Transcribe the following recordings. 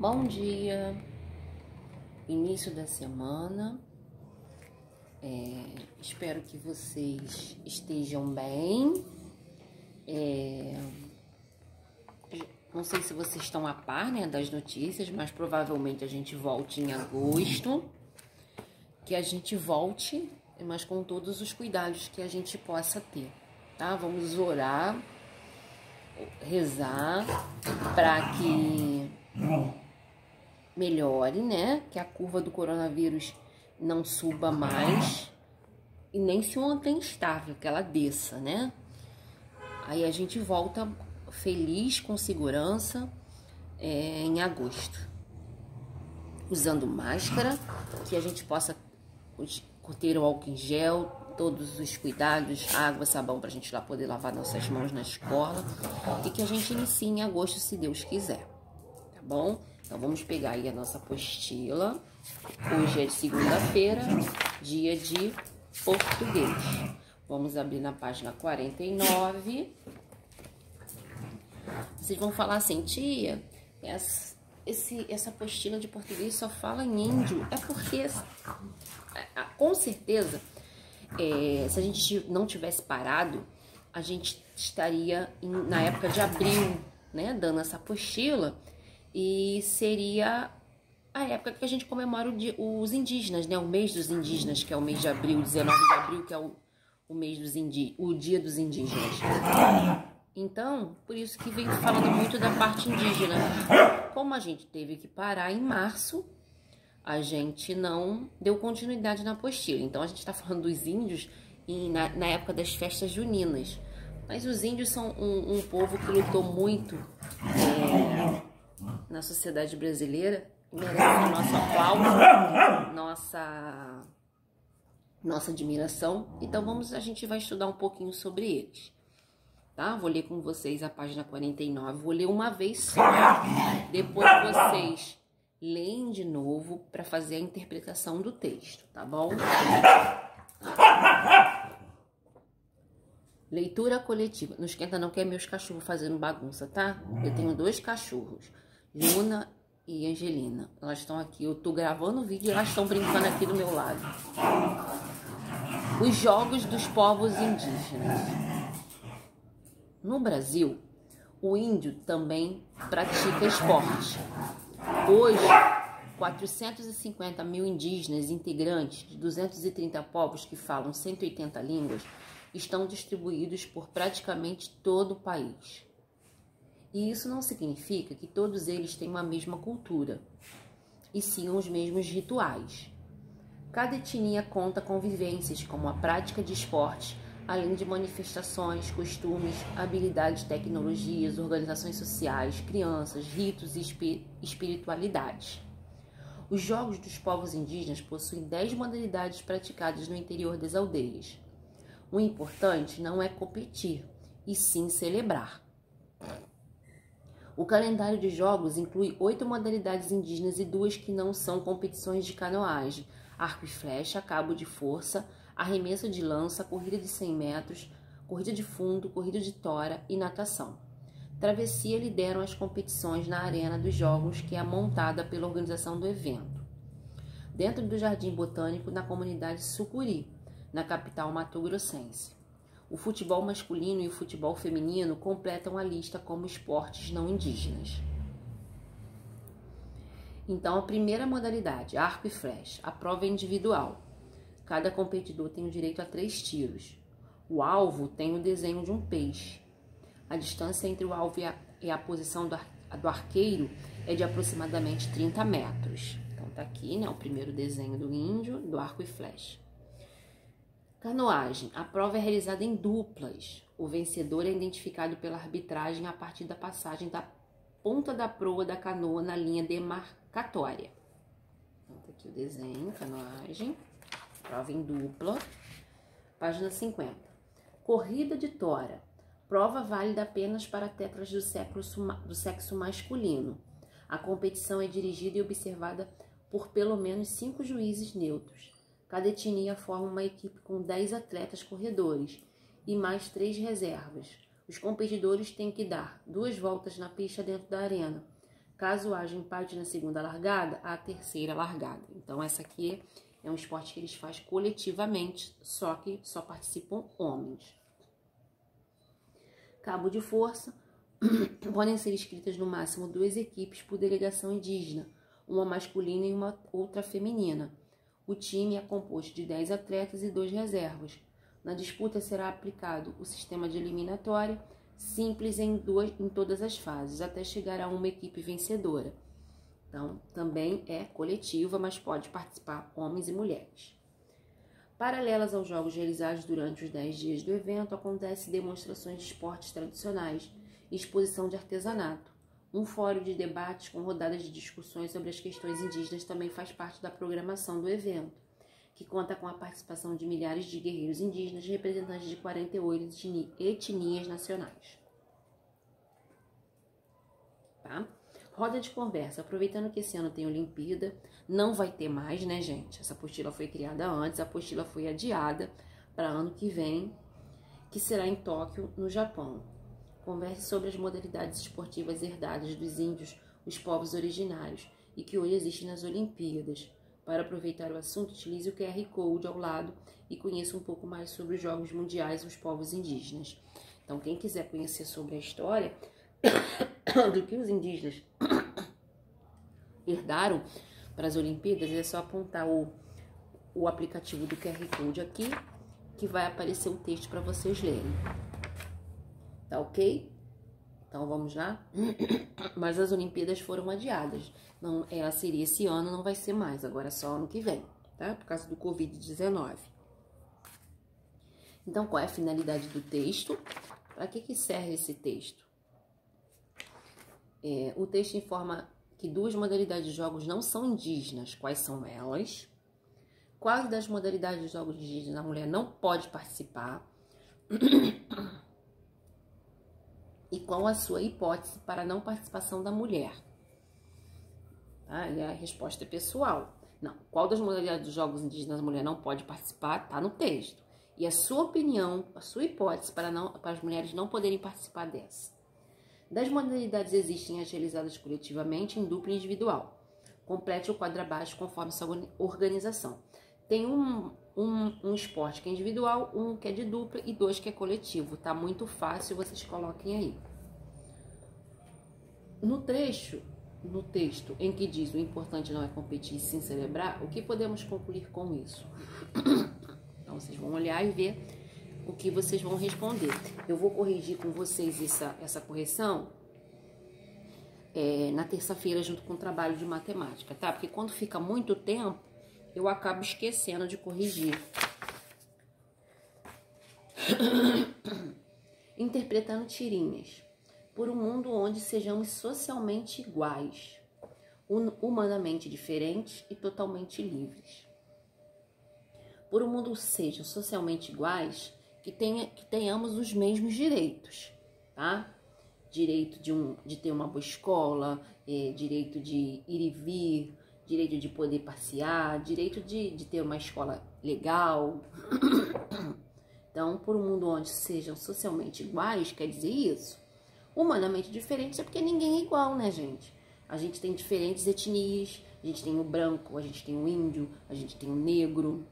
Bom dia, início da semana, espero que vocês estejam bem, não sei se vocês estão a par, né, das notícias, mas provavelmente a gente volte em agosto, que a gente volte, mas com todos os cuidados que a gente possa ter, tá? Vamos orar, rezar para que melhore, né? Que a curva do coronavírus não suba mais e nem se mantém estável, que ela desça, né? Aí a gente volta feliz, com segurança, em agosto. Usando máscara, que a gente possa ter o álcool em gel, todos os cuidados, água, sabão, pra gente lá poder lavar nossas mãos na escola. E que a gente inicie em agosto, se Deus quiser, tá bom? Então, vamos pegar aí a nossa apostila. Hoje é de segunda-feira, dia de português. Vamos abrir na página 49. Vocês vão falar assim, tia, essa apostila de português só fala em índio. É porque, com certeza, se a gente não tivesse parado, a gente estaria na época de abril, né, dando essa apostila. E seria a época que a gente comemora os indígenas, né? O mês dos indígenas, que é o mês de abril, 19 de abril, que é o mês dos o dia dos indígenas. Então, por isso que vem falando muito da parte indígena. Como a gente teve que parar em março, a gente não deu continuidade na apostila. Então, a gente está falando dos índios na época das festas juninas. Mas os índios são um povo que lutou muito na sociedade brasileira, merece o nosso aplauso, nossa admiração. Então a gente vai estudar um pouquinho sobre eles, tá? Vou ler com vocês a página 49, vou ler uma vez só, depois vocês leem de novo para fazer a interpretação do texto, tá bom? Leitura coletiva. Não esquenta não, que é meus cachorros fazendo bagunça, tá? Eu tenho 2 cachorros, Luna e Angelina. Elas estão aqui, eu tô gravando o vídeo e elas estão brincando aqui do meu lado. Os jogos dos povos indígenas. No Brasil, o índio também pratica esporte. Hoje, 450 mil indígenas integrantes de 230 povos que falam 180 línguas estão distribuídos por praticamente todo o país. E isso não significa que todos eles têm uma mesma cultura, e sim os mesmos rituais. Cada etnia conta com vivências como a prática de esportes, além de manifestações, costumes, habilidades, tecnologias, organizações sociais, crianças, ritos e espiritualidades. Os jogos dos povos indígenas possuem 10 modalidades praticadas no interior das aldeias. O importante não é competir, e sim celebrar. O calendário de jogos inclui 8 modalidades indígenas e 2 que não são competições de canoagem: arco e flecha, cabo de força, arremesso de lança, corrida de 100 metros, corrida de fundo, corrida de tora e natação. Travessia lideram as competições na arena dos jogos, que é montada pela organização do evento. Dentro do Jardim Botânico, na comunidade Sucuri, na capital mato-grossense. O futebol masculino e o futebol feminino completam a lista como esportes não indígenas. Então, a primeira modalidade, arco e flecha. A prova é individual. Cada competidor tem o direito a 3 tiros. O alvo tem o desenho de um peixe. A distância entre o alvo e a posição do arqueiro é de aproximadamente 30 metros. Então, tá aqui, né, o primeiro desenho do índio, do arco e flecha. Canoagem. A prova é realizada em duplas. O vencedor é identificado pela arbitragem a partir da passagem da ponta da proa da canoa na linha demarcatória. Então, tá aqui o desenho, canoagem. Prova em dupla. Página 50. Corrida de tora. Prova válida apenas para atletas do sexo masculino. A competição é dirigida e observada por pelo menos 5 juízes neutros. Cada etnia forma uma equipe com 10 atletas corredores e mais 3 reservas. Os competidores têm que dar 2 voltas na pista dentro da arena, Caso haja empate na segunda largada, a terceira largada. Então, essa aqui é um esporte que eles fazem coletivamente, só que só participam homens. Cabo de força. Podem ser inscritas no máximo 2 equipes por delegação indígena, uma masculina e uma outra feminina. O time é composto de 10 atletas e 2 reservas. Na disputa será aplicado o sistema de eliminatória, simples em todas as fases, até chegar a uma equipe vencedora. Então, também é coletiva, mas pode participar homens e mulheres. Paralelas aos jogos realizados durante os 10 dias do evento, acontecem demonstrações de esportes tradicionais e exposição de artesanato. Um fórum de debates com rodadas de discussões sobre as questões indígenas também faz parte da programação do evento, que conta com a participação de milhares de guerreiros indígenas, representantes de 48 etnias nacionais. Tá? Roda de conversa. Aproveitando que esse ano tem Olimpíada, não vai ter mais, né, gente? Essa apostila foi criada antes, a apostila foi adiada para ano que vem, que será em Tóquio, no Japão. Converse sobre as modalidades esportivas herdadas dos índios, os povos originários, e que hoje existem nas Olimpíadas. Para aproveitar o assunto, utilize o QR Code ao lado e conheça um pouco mais sobre os Jogos Mundiais e os povos indígenas. Então, quem quiser conhecer sobre a história do que os indígenas herdaram para as Olimpíadas, é só apontar o aplicativo do QR Code aqui, que vai aparecer o texto para vocês lerem. Tá ok? Então vamos lá? Mas as Olimpíadas foram adiadas. Não, ela seria esse ano, não vai ser mais, agora é só ano que vem, tá? Por causa do Covid-19. Então, qual é a finalidade do texto? Para que serve esse texto? O texto informa que 2 modalidades de jogos não são indígenas. Quais são elas? Quais das modalidades de jogos indígenas a mulher não pode participar? E qual a sua hipótese para a não participação da mulher? Tá? E a resposta é pessoal. Não. Qual das modalidades dos jogos indígenas a mulher não pode participar? Está no texto. E a sua opinião, a sua hipótese para as mulheres não poderem participar dessa. Das modalidades existem as realizadas coletivamente, em dupla e individual. Complete o quadro abaixo conforme sua organização. Tem um esporte que é individual, um que é de dupla e 2 que é coletivo. Tá muito fácil, vocês coloquem aí. No texto em que diz o importante não é competir sim celebrar, o que podemos concluir com isso? Então vocês vão olhar e ver o que vocês vão responder. Eu vou corrigir com vocês essa correção na terça-feira junto com o trabalho de matemática, tá? Porque quando fica muito tempo, eu acabo esquecendo de corrigir. Interpretando tirinhas. Por um mundo onde sejamos socialmente iguais, humanamente diferentes e totalmente livres. Por um mundo sejam socialmente iguais, que tenhamos os mesmos direitos, tá? Direito de ter uma boa escola, direito de ir e vir, direito de poder passear, direito de ter uma escola legal. Então, por um mundo onde sejam socialmente iguais, quer dizer isso. Humanamente diferentes é porque ninguém é igual, né, gente? A gente tem diferentes etnias, a gente tem o branco, a gente tem o índio, a gente tem o negro,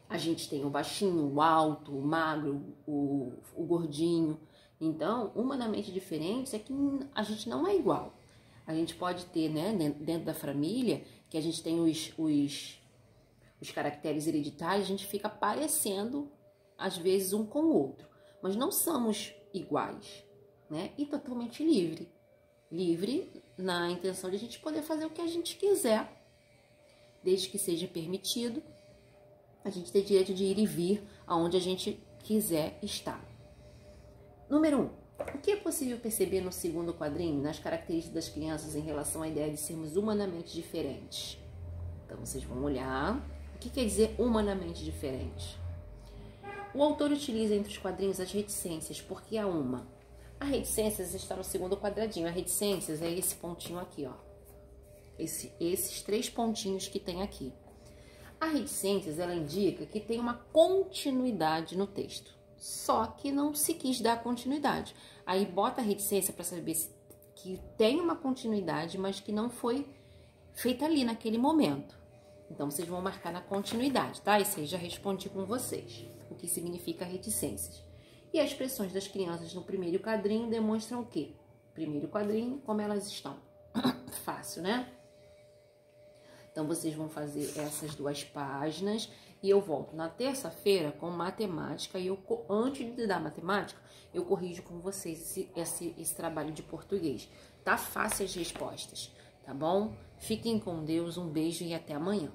a gente tem o baixinho, o alto, o magro, o gordinho. Então, humanamente diferentes é que a gente não é igual. A gente pode ter, né, dentro da família, que a gente tem os caracteres hereditários, a gente fica parecendo, às vezes, um com o outro. Mas não somos iguais, né? E totalmente livre. Livre na intenção de a gente poder fazer o que a gente quiser, desde que seja permitido. A gente tem direito de ir e vir aonde a gente quiser estar. Número 1. O que é possível perceber no segundo quadrinho, nas características das crianças em relação à ideia de sermos humanamente diferentes? Então, vocês vão olhar. O que quer dizer humanamente diferente? O autor utiliza entre os quadrinhos as reticências, porque há uma. A reticências está no segundo quadradinho. A reticências é esse pontinho aqui, ó. Esses 3 pontinhos que tem aqui. A reticências, ela indica que tem uma continuidade no texto. Só que não se quis dar continuidade. Aí bota a reticência para saber que tem uma continuidade, mas que não foi feita ali naquele momento. Então, vocês vão marcar na continuidade, tá? Isso aí já respondi com vocês, o que significa reticências. E as expressões das crianças no primeiro quadrinho demonstram o quê? Primeiro quadrinho, como elas estão. Fácil, né? Então, vocês vão fazer essas 2 páginas e eu volto na terça-feira com matemática. E antes de dar matemática, eu corrijo com vocês esse trabalho de português. Tá fácil as respostas, tá bom? Fiquem com Deus, um beijo e até amanhã.